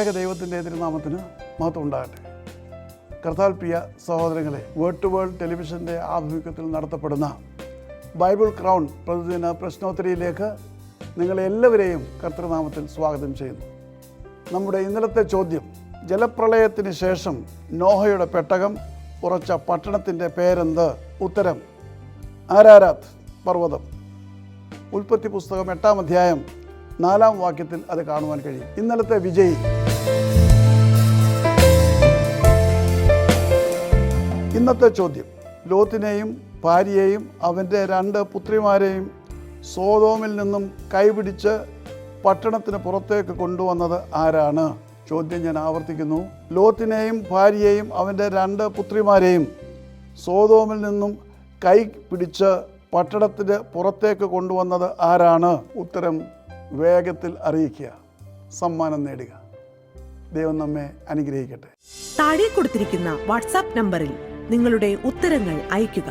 ത്രിയേക ദൈവത്തിൻ്റെ തിരുനാമത്തിന് മഹത്വം ഉണ്ടാകട്ടെ. കർത്താവിൽ പ്രിയ സഹോദരങ്ങളെ, വേർഡ് ടു വേൾഡ് ടെലിവിഷൻ്റെ ആഭിമുഖ്യത്തിൽ നടത്തപ്പെടുന്ന ബൈബിൾ ക്രൗൺ പ്രതിദിന പ്രശ്നോത്തരിയിലേക്ക് നിങ്ങളെല്ലാവരെയും കർത്തൃനാമത്തിൽ സ്വാഗതം ചെയ്യുന്നു. നമ്മുടെ ഇന്നലത്തെ ചോദ്യം, ജലപ്രളയത്തിന് ശേഷം നോഹയുടെ പെട്ടകം ഉറച്ച പട്ടണത്തിൻ്റെ പേരെന്ത്? ഉത്തരം ആരാരാത്ത് പർവ്വതം. ഉൽപ്പത്തി പുസ്തകം 8-ാം അധ്യായം 4-ാം വാക്യത്തിൽ അത് കാണുവാൻ കഴിയും. ഇന്നലത്തെ വിജയി. ഇന്നത്തെ ചോദ്യം, ലോത്തിനെയും ഭാര്യയെയും അവൻ്റെ 2 പുത്രിമാരെയും സോദോമിൽ നിന്നും കൈപിടിച്ച് പട്ടണത്തിന് പുറത്തേക്ക് കൊണ്ടുവന്നത് ആരാണ്? ചോദ്യം ഞാൻ ആവർത്തിക്കുന്നു. ലോത്തിനെയും ഭാര്യയെയും അവൻ്റെ 2 പുത്രിമാരെയും സോദോമിൽ നിന്നും കൈ പിടിച്ച് പട്ടണത്തിന് പുറത്തേക്ക് കൊണ്ടുവന്നത് ആരാണ്? ഉത്തരം വേഗത്തിൽ അറിയിക്കുക, സമ്മാനം നേടുക. ദൈവം നമ്മെ അനുഗ്രഹിക്കട്ടെ. താഴെ കൊടുത്തിരിക്കുന്ന വാട്സാപ്പ് നമ്പറിൽ നിങ്ങളുടെ ഉത്തരങ്ങൾ അയയ്ക്കുക.